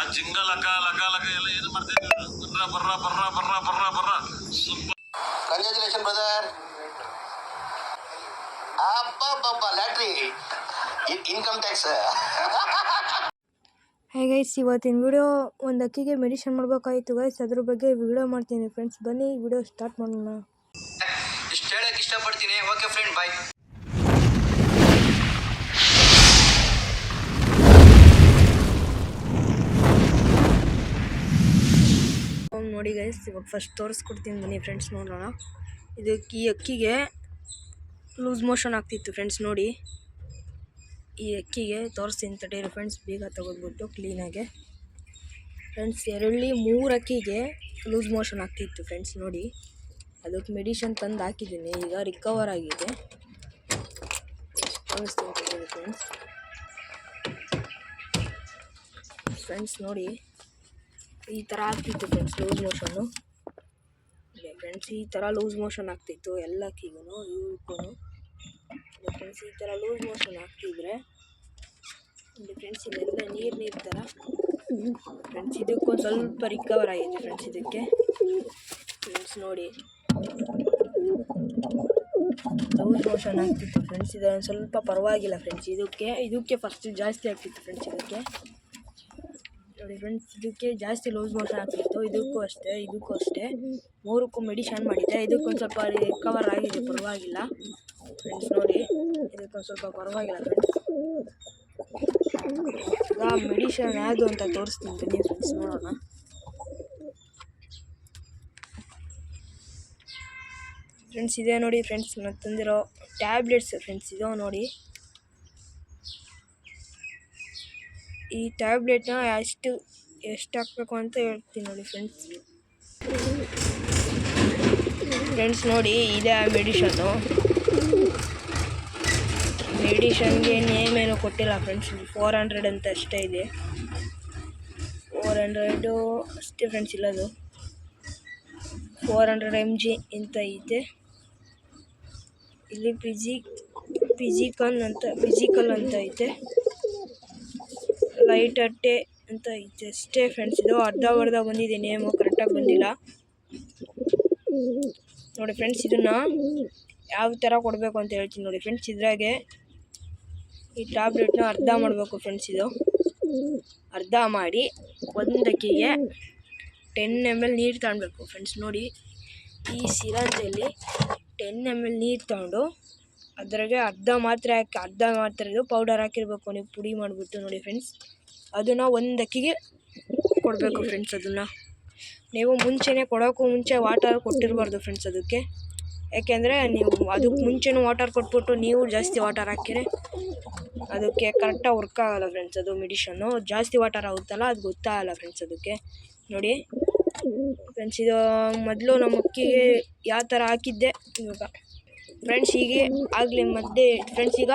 ಆ ಜಿಂಗ ಲಕ ಲಕ ಲಕ ಎಲ್ಲ ಏನು ಮಾಡ್ತಾ ಇದ್ರು ಬರ್ರ ಬರ್ರ ಬರ್ರ ಬರ್ರ ಬರ್ರ ಬರ್ರ ಸೂಪರ್. Congratulation brother. ಅಬ್ಬಬ್ಬಬ್ಬ lottery income tax. Hey guys, ಇವತ್ತಿನ ವಿಡಿಯೋ ಒಂದು ಅಕ್ಕಿಗೆ ಮೆಡಿಷನ್ ಮಾಡಬೇಕಾಯಿತು ಗೈಸ್, ಅದ್ರ ಬಗ್ಗೆ ವಿಡಿಯೋ ಮಾಡ್ತೀನಿ ಫ್ರೆಂಡ್ಸ್. ಬನ್ನಿ ವಿಡಿಯೋ ಸ್ಟಾರ್ಟ್ ಮಾಡೋಣ. ಇಷ್ಟು ಹೇಳಕ್ಕೆ ಇಷ್ಟಪಡ್ತೀನಿ. ಓಕೆ ಫ್ರೆಂಡ್, ಬಾಯ್. ನೋಡಿ ಗೈಸ್, ಇವಾಗ ಫಸ್ಟ್ ತೋರಿಸ್ಕೊಡ್ತೀನಿ ಬನ್ನಿ ಫ್ರೆಂಡ್ಸ್, ನೋಡೋಣ. ಇದಕ್ಕೆ ಈ ಅಕ್ಕಿಗೆ ಲೂಸ್ ಮೋಷನ್ ಆಗ್ತಿತ್ತು ಫ್ರೆಂಡ್ಸ್. ನೋಡಿ, ಈ ಅಕ್ಕಿಗೆ ತೋರಿಸ್ತೀನಿ ತಡೀರಿ ಫ್ರೆಂಡ್ಸ್, ಬೇಗ ತಗೊಂಡ್ಬಿಟ್ಟು ಕ್ಲೀನಾಗೆ ಫ್ರೆಂಡ್ಸ್. 2-3 ಅಕ್ಕಿಗೆ ಲೂಸ್ ಮೋಷನ್ ಆಗ್ತಿತ್ತು ಫ್ರೆಂಡ್ಸ್. ನೋಡಿ, ಅದಕ್ಕೆ ಮೆಡಿಷನ್ ತಂದು ಹಾಕಿದ್ದೀನಿ, ಈಗ ರಿಕವರ್ ಆಗಿದೆ. ತೋರಿಸ್ತೀನಿ ತಡೀರಿ ಫ್ರೆಂಡ್ಸ್. ನೋಡಿ, ಈ ಥರ ಆಗ್ತಿತ್ತು ಫ್ರೆಂಡ್ಸ್ ಲೂಸ್ ಮೋಷನ್ನು. ಫ್ರೆಂಡ್ಸ್, ಈ ಥರ ಲೂಸ್ ಮೋಷನ್ ಆಗ್ತಿತ್ತು ಎಲ್ಲ ಅಕ್ಕಿಗೂ, ಇವಕ್ಕೂ ಫ್ರೆಂಡ್ಸ್. ಈ ಥರ ಲೂಸ್ ಮೋಷನ್ ಆಗ್ತಿದ್ರೆ ಫ್ರೆಂಡ್ಸ್, ಇಲ್ಲೆಲ್ಲ ನೀರು ಥರ ಫ್ರೆಂಡ್ಸ್. ಇದಕ್ಕೊಂದು ಸ್ವಲ್ಪ ರಿಕವರ್ ಆಗಿದೆ ಫ್ರೆಂಡ್ಸ್ ಇದಕ್ಕೆ ಫ್ರೆಂಡ್ಸ್. ನೋಡಿ, ಲೂಸ್ ಮೋಷನ್ ಆಗ್ತಿತ್ತು ಫ್ರೆಂಡ್ಸ್. ಇದೊಂದು ಸ್ವಲ್ಪ ಪರವಾಗಿಲ್ಲ ಫ್ರೆಂಡ್ಸ್. ಇದಕ್ಕೆ ಫಸ್ಟ್ ಜಾಸ್ತಿ ಆಗ್ತಿತ್ತು ಫ್ರೆಂಡ್ಸ್. ಇದಕ್ಕೆ ನೋಡಿ ಫ್ರೆಂಡ್ಸ್, ಇದಕ್ಕೆ ಜಾಸ್ತಿ ಲೂಸ್ ಮೋಷನ್ ಆಗ್ತಿತ್ತು. ಇದಕ್ಕೂ ಅಷ್ಟೇ 3ಕ್ಕೂ ಮೆಡಿಷನ್ ಮಾಡಿದ್ದೆ. ಇದಕ್ಕೊಂದು ಸ್ವಲ್ಪ ರಿಕವರ್ ಆಗಿದೆ, ಪರವಾಗಿಲ್ಲ ಫ್ರೆಂಡ್ಸ್. ನೋಡಿ, ಇದಕ್ಕೊಂದು ಸ್ವಲ್ಪ ಪರವಾಗಿಲ್ಲ ಫ್ರೆಂಡ್ಸ್. ಈಗ ಮೆಡಿಷನ್ ಯಾವುದು ಅಂತ ತೋರಿಸ್ತೀನಿ ಬನ್ನಿ ಫ್ರೆಂಡ್ಸ್, ನೋಡೋಣ. ಫ್ರೆಂಡ್ಸ್, ಇದೆ ನೋಡಿ ಫ್ರೆಂಡ್ಸ್, ನಾನು ತಂದಿರೋ ಟ್ಯಾಬ್ಲೆಟ್ಸ್ ಫ್ರೆಂಡ್ಸ್. ಇದು ನೋಡಿ, ಈ ಟ್ಯಾಬ್ಲೆಟ್ನ ಎಷ್ಟು ಹಾಕಬೇಕು ಅಂತ ಹೇಳ್ತೀನಿ ನೋಡಿ ಫ್ರೆಂಡ್ಸ್. ನೋಡಿ, ಇದೆ ಆ ಮೆಡಿಷನ್ಗೆ ನೇಮೇನು ಕೊಟ್ಟಿಲ್ಲ ಫ್ರೆಂಡ್ಸ್. 400 ಅಂತ ಅಷ್ಟೇ ಇದೆ, 400 ಅಷ್ಟೇ ಫ್ರೆಂಡ್ಸ್. ಇಲ್ಲದು 400 mg ಅಂತ ಐತೆ. ಇಲ್ಲಿ ಫಿಸಿಕಲ್ ಅಂತ ಐತೆ, ಲೈಟ್ ಅಟ್ಟೆ ಅಂತ ಐತೆ ಅಷ್ಟೇ ಫ್ರೆಂಡ್ಸ್. ಇದು ಅರ್ಧ ಬಂದಿದೆ, ನೇಮು ಕರೆಕ್ಟಾಗಿ ಬಂದಿಲ್ಲ ನೋಡಿ ಫ್ರೆಂಡ್ಸ್. ಇದನ್ನು ಯಾವ ಥರ ಕೊಡಬೇಕು ಅಂತ ಹೇಳ್ತೀನಿ ನೋಡಿ ಫ್ರೆಂಡ್ಸ್. ಇದ್ರಾಗೆ ಈ ಟ್ಯಾಬ್ಲೆಟ್ನ ಅರ್ಧ ಮಾಡಬೇಕು ಫ್ರೆಂಡ್ಸ್. ಇದು ಅರ್ಧ ಮಾಡಿ ಒಂದಕ್ಕಿಗೆ 10 ml ನೀರು ತಗೊಳ್ಬೇಕು ಫ್ರೆಂಡ್ಸ್. ನೋಡಿ, ಈ ಸಿರಂಜಲ್ಲಿ 10 ml ನೀರು ತಗೊಂಡು ಅದ್ರಾಗೆ ಅರ್ಧ ಮಾತ್ರ ಇದು ಪೌಡರ್ ಹಾಕಿರ್ಬೇಕು ನೀವು, ಪುಡಿ ಮಾಡಿಬಿಟ್ಟು ನೋಡಿ ಫ್ರೆಂಡ್ಸ್. ಅದನ್ನು ಒಂದಕ್ಕಿಗೆ ಕೊಡಬೇಕು ಫ್ರೆಂಡ್ಸ್. ಅದನ್ನು ನೀವು ಕೊಡೋಕ್ಕೂ ಮುಂಚೆ ವಾಟರ್ ಕೊಟ್ಟಿರಬಾರ್ದು ಫ್ರೆಂಡ್ಸ್ ಅದಕ್ಕೆ. ಯಾಕೆಂದರೆ ನೀವು ಅದಕ್ಕೆ ಮುಂಚೆನೂ ವಾಟರ್ ಕೊಟ್ಬಿಟ್ಟು ನೀವು ಜಾಸ್ತಿ ವಾಟರ್ ಹಾಕಿದ್ರೆ ಅದಕ್ಕೆ ಕರೆಕ್ಟಾಗಿ ವರ್ಕ್ ಆಗೋಲ್ಲ ಫ್ರೆಂಡ್ಸ್. ಅದು ಮೆಡಿಷನ್ನು ಜಾಸ್ತಿ ವಾಟರ್ ಆಗುತ್ತಲ್ಲ, ಅದು ಗೊತ್ತಾಗಲ್ಲ ಫ್ರೆಂಡ್ಸ್ ಅದಕ್ಕೆ. ನೋಡಿ ಫ್ರೆಂಡ್ಸ್, ಇದು ಮೊದಲು ನಮ್ಮ ಅಕ್ಕಿಗೆ ಯಾವ ಥರ ಹಾಕಿದ್ದೆ ಇವಾಗ ಫ್ರೆಂಡ್ಸ್. ಹೀಗೆ ಆಗಲಿ ಮಧ್ಯೆ ಫ್ರೆಂಡ್ಸ್. ಈಗ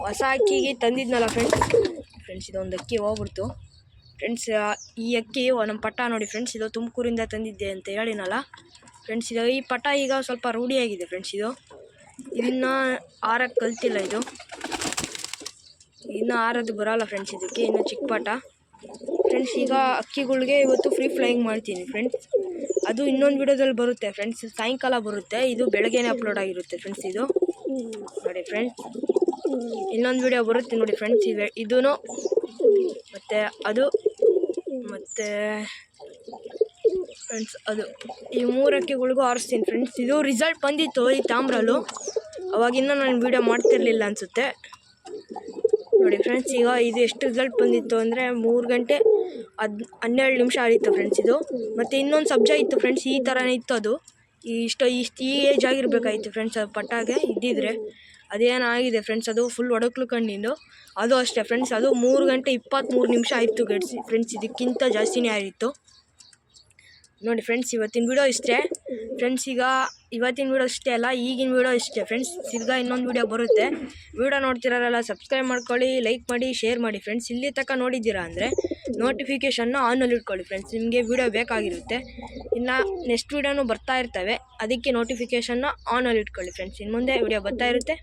ಹೊಸ ಅಕ್ಕಿಗೆ ತಂದಿದ್ನಲ್ಲ ಫ್ರೆಂಡ್ಸ್, ಇದೊಂದು ಅಕ್ಕಿ ಹೋಗ್ಬಿಡ್ತು ಫ್ರೆಂಡ್ಸ್. ಈ ಅಕ್ಕಿ ನಮ್ಮ ಪಟ್ಟ ನೋಡಿ ಫ್ರೆಂಡ್ಸ್, ಇದು ತುಮಕೂರಿಂದ ತಂದಿದ್ದೆ ಅಂತ ಹೇಳಿನಲ್ಲ ಫ್ರೆಂಡ್ಸ್. ಇದು ಈ ಪಟ್ಟ ಈಗ ಸ್ವಲ್ಪ ರೂಢಿಯಾಗಿದೆ ಫ್ರೆಂಡ್ಸ್. ಇದನ್ನು ಆರಕ್ಕೆ ಕಲ್ತಿಲ್ಲ, ಇನ್ನು ಆರದು ಬರೋಲ್ಲ ಫ್ರೆಂಡ್ಸ್. ಇದಕ್ಕೆ ಇನ್ನು ಚಿಕ್ಕ ಪಟ್ಟ ಫ್ರೆಂಡ್ಸ್. ಈಗ ಅಕ್ಕಿಗಳಿಗೆ ಇವತ್ತು ಫ್ರೀ ಫ್ಲೈಯಿಂಗ್ ಮಾಡ್ತೀನಿ ಫ್ರೆಂಡ್ಸ್. ಅದು ಇನ್ನೊಂದು ವಿಡಿಯೋದಲ್ಲಿ ಬರುತ್ತೆ ಫ್ರೆಂಡ್ಸ್, ಸಾಯಂಕಾಲ ಬರುತ್ತೆ. ಇದು ಬೆಳಗ್ಗೆನೇ ಅಪ್ಲೋಡ್ ಆಗಿರುತ್ತೆ ಫ್ರೆಂಡ್ಸ್. ಇದು ನೋಡಿ ಫ್ರೆಂಡ್ಸ್, ಇನ್ನೊಂದು ವಿಡಿಯೋ ಬರುತ್ತೆ ನೋಡಿ ಫ್ರೆಂಡ್ಸ್. ಇದೂ ಮತ್ತು ಅದು ಮತ್ತು ಫ್ರೆಂಡ್ಸ್ ಅದು ಈ 3 ಅಕ್ಕಿಗಳಿಗೂ ಆರಿಸ್ತೀನಿ ಫ್ರೆಂಡ್ಸ್. ಇದು ರಿಸಲ್ಟ್ ಬಂದಿತ್ತು ಈ ತಾಮ್ರಲ್ಲೂ, ಅವಾಗಿನ್ನೂ ನಾನು ವಿಡಿಯೋ ಮಾಡ್ತಿರ್ಲಿಲ್ಲ ಅನಿಸುತ್ತೆ ನೋಡಿ ಫ್ರೆಂಡ್ಸ್. ಈಗ ಇದು ಎಷ್ಟು ರಿಸಲ್ಟ್ ಬಂದಿತ್ತು ಅಂದರೆ 3 ಗಂಟೆ 12 ನಿಮಿಷ ಆಯಿತು ಫ್ರೆಂಡ್ಸ್ ಇದು. ಮತ್ತು ಇನ್ನೊಂದು ಸಬ್ಜಾ ಇತ್ತು ಫ್ರೆಂಡ್ಸ್, ಈ ಥರನೇ ಇತ್ತು. ಅದು ಈ ಏಜ್ ಆಗಿರಬೇಕಾಗಿತ್ತು ಫ್ರೆಂಡ್ಸ್. ಅದು ಪಟ್ಟಾಗೆ ಇದ್ದಿದ್ರೆ ಅದೇನಾಗಿದೆ ಫ್ರೆಂಡ್ಸ್, ಅದು ಫುಲ್ ಒಡಕ್ಲು ಕಣ್ಣಿಂದು. ಅದು ಅಷ್ಟೇ ಫ್ರೆಂಡ್ಸ್, ಅದು 3 ಗಂಟೆ 23 ನಿಮಿಷ ಆಯಿತು ಫ್ರೆಂಡ್ಸ್. ಇದಕ್ಕಿಂತ ಜಾಸ್ತಿನೇ ಆಗಿತ್ತು ನೋಡಿ ಫ್ರೆಂಡ್ಸ್. ಇವತ್ತಿನ ವಿಡಿಯೋ ಇಷ್ಟೇ ಫ್ರೆಂಡ್ಸ್. ಈಗ ಇವತ್ತಿನ ವಿಡಿಯೋ ಇಷ್ಟೇ ಅಲ್ಲ, ಈಗಿನ ವಿಡಿಯೋ ಇಷ್ಟೇ ಫ್ರೆಂಡ್ಸ್. ಈಗ ಇನ್ನೊಂದು ವಿಡಿಯೋ ಬರುತ್ತೆ. ವಿಡಿಯೋ ನೋಡ್ತಿರೋಲ್ಲ ಸಬ್ಸ್ಕ್ರೈಬ್ ಮಾಡ್ಕೊಳ್ಳಿ, ಲೈಕ್ ಮಾಡಿ, ಶೇರ್ ಮಾಡಿ ಫ್ರೆಂಡ್ಸ್. ಇಲ್ಲಿ ತನಕ ನೋಡಿದ್ದೀರಾ ಅಂದರೆ ನೋಟಿಫಿಕೇಷನ್ನ ಆನಲ್ಲಿ ಇಟ್ಕೊಳ್ಳಿ ಫ್ರೆಂಡ್ಸ್, ನಿಮಗೆ ವಿಡಿಯೋ ಬೇಕಾಗಿರುತ್ತೆ. ಇನ್ನು ನೆಕ್ಸ್ಟ್ ವಿಡಿಯೋನು ಬರ್ತಾ ಇರ್ತವೆ, ಅದಕ್ಕೆ ನೋಟಿಫಿಕೇಷನ್ನ ಆನಲ್ಲಿ ಇಟ್ಕೊಳ್ಳಿ ಫ್ರೆಂಡ್ಸ್. ಇನ್ನು ಮುಂದೆ ವಿಡಿಯೋ ಬರ್ತಾ ಇರುತ್ತೆ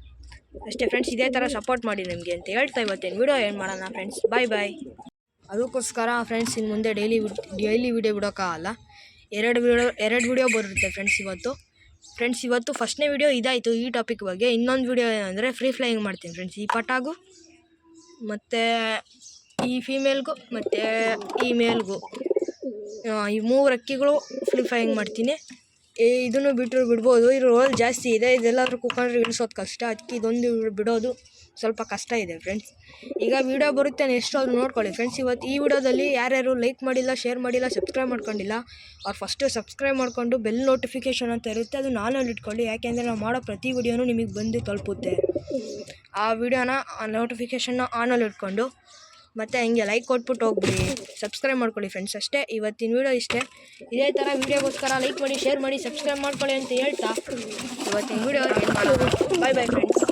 ಅಷ್ಟೇ ಫ್ರೆಂಡ್ಸ್. ಇದೇ ಥರ ಸಪೋರ್ಟ್ ಮಾಡಿ ನಮಗೆ ಅಂತ ಹೇಳ್ತಾ ಇವತ್ತೇನು ವಿಡಿಯೋ ಏನು ಮಾಡೋಣ ಫ್ರೆಂಡ್ಸ್. ಬಾಯ್ ಬಾಯ್. ಅದಕ್ಕೋಸ್ಕರ ಫ್ರೆಂಡ್ಸ್ ಇನ್ನು ಮುಂದೆ ಡೈಲಿ ವಿಡಿಯೋ ಬಿಡೋಕ್ಕಾಗಲ್ಲ. ಎರಡು ವಿಡಿಯೋ ಬರುತ್ತೆ ಫ್ರೆಂಡ್ಸ್ ಇವತ್ತು ಫಸ್ಟ್ನೇ ವಿಡಿಯೋ ಇದಾಯಿತು ಈ ಟಾಪಿಕ್ ಬಗ್ಗೆ. ಇನ್ನೊಂದು ವಿಡಿಯೋ ಏನಂದರೆ ಫ್ರೀ ಫ್ಲೈಯಿಂಗ್ ಮಾಡ್ತೀನಿ ಫ್ರೆಂಡ್ಸ್. ಈ ಪಟಾಗೂ ಮತ್ತು ಈ ಫೀಮೇಲ್ಗೂ ಮತ್ತು ಈ ಮೇಲ್ಗೂ ಈ 3 ಅಕ್ಕಿಗಳು ಫ್ರೀ ಫ್ಲೈಯಿಂಗ್ ಮಾಡ್ತೀನಿ. ಇದನ್ನು ಬಿಡ್ಬೋದು. ಇದು ರೋಲ್ ಜಾಸ್ತಿ ಇದೆ, ಇದೆಲ್ಲರೂ ಕುತ್ಕೊಂಡ್ರೆ ಇಳಿಸೋದು ಕಷ್ಟ. ಅದಕ್ಕೆ ಇದೊಂದು ಬಿಡೋದು ಸ್ವಲ್ಪ ಕಷ್ಟ ಇದೆ ಫ್ರೆಂಡ್ಸ್. ಈಗ ವಿಡಿಯೋ ಬರುತ್ತೆ ನೆಕ್ಸ್ಟ್ ಅದು ನೋಡ್ಕೊಳ್ಳಿ ಫ್ರೆಂಡ್ಸ್. ಇವತ್ತು ಈ ವಿಡಿಯೋದಲ್ಲಿ ಯಾರ್ಯಾರು ಲೈಕ್ ಮಾಡಿಲ್ಲ, ಶೇರ್ ಮಾಡಿಲ್ಲ, ಸಬ್ಸ್ಕ್ರೈಬ್ ಮಾಡ್ಕೊಂಡಿಲ್ಲ ಅವ್ರು ಫಸ್ಟು ಸಬ್ಸ್ಕ್ರೈಬ್ ಮಾಡಿಕೊಂಡು ಬೆಲ್ ನೋಟಿಫಿಕೇಷನ್ ಅಂತ ಇರುತ್ತೆ ಅದು ಆನಲ್ಲಿ ಇಟ್ಕೊಳ್ಳಿ. ಯಾಕೆಂದರೆ ನಾವು ಮಾಡೋ ಪ್ರತಿ ವಿಡಿಯೋನೂ ನಿಮಗೆ ಬಂದು ತಲುಪುತ್ತೆ. ಆ ವಿಡಿಯೋನ ನೋಟಿಫಿಕೇಷನ್ನ ಆನಲ್ಲಿ ಇಟ್ಕೊಂಡು ಮತ್ತು ಹಂಗೆ ಲೈಕ್ ಕೊಟ್ಬಿಟ್ಟು ಹೋಗ್ಬಿಡಿ. ಸಬ್ಸ್ಕ್ರೈಬ್ ಮಾಡ್ಕೊಳ್ಳಿ ಫ್ರೆಂಡ್ಸ್. ಅಷ್ಟೇ, ಇವತ್ತಿನ ವಿಡಿಯೋ ಇಷ್ಟೇ. ಇದೇ ಥರ ವಿಡಿಯೋಗೋಸ್ಕರ ಲೈಕ್ ಮಾಡಿ, ಶೇರ್ ಮಾಡಿ, ಸಬ್ಸ್ಕ್ರೈಬ್ ಮಾಡ್ಕೊಳ್ಳಿ ಅಂತ ಹೇಳ್ತಾ ಇವತ್ತಿನ ವಿಡಿಯೋ ಎಂಡ್ ಮಾಡೋಣ. Bye friends.